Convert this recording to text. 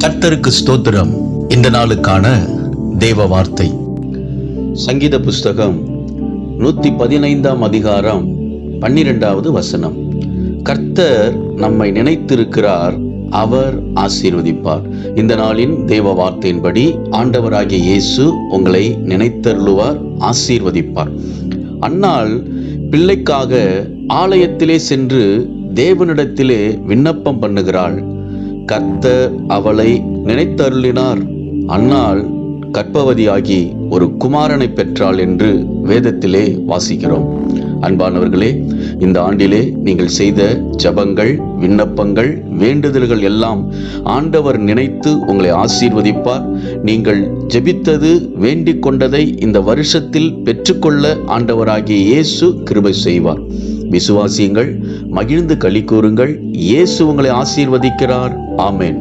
கர்த்தருக்கு ஸ்தோத்திரம். இந்த நாளுக்கான தேவ வார்த்தை சங்கீத புஸ்தகம் 115 அதிகாரம் 12வது வசனம். கர்த்தர் நம்மை நினைத்திருக்கிறார், அவர் ஆசீர்வதிப்பார். இந்த நாளின் தேவ வார்த்தையின்படி ஆண்டவராகிய இயேசு உங்களை நினைத்தருளுவார், ஆசீர்வதிப்பார். அன்னாள் பிள்ளைக்காக ஆலயத்திலே சென்று தேவனிடத்திலே விண்ணப்பம் பண்ணுகிறாள். கர்த்தர் அவளை நினைத்தருளினார். அன்னாள் கர்ப்பவதியாகி ஒரு குமாரனை பெற்றாள் என்று வேதத்திலே வாசிக்கிறோம். அன்பானவர்களே, இந்த ஆண்டிலே நீங்கள் செய்த ஜெபங்கள், விண்ணப்பங்கள், வேண்டுதல்கள் எல்லாம் ஆண்டவர் நினைத்து உங்களை ஆசீர்வதிப்பார். நீங்கள் ஜெபித்தது, வேண்டிக் கொண்டதை இந்த வருஷத்தில் பெற்றுக்கொள்ள ஆண்டவராகிய இயேசு கிருபை செய்வார். விசுவாசியுங்கள், மகிழ்ந்து களி கூறுங்கள். இயேசு உங்களை ஆசீர்வதிக்கிறார். ஆமென்.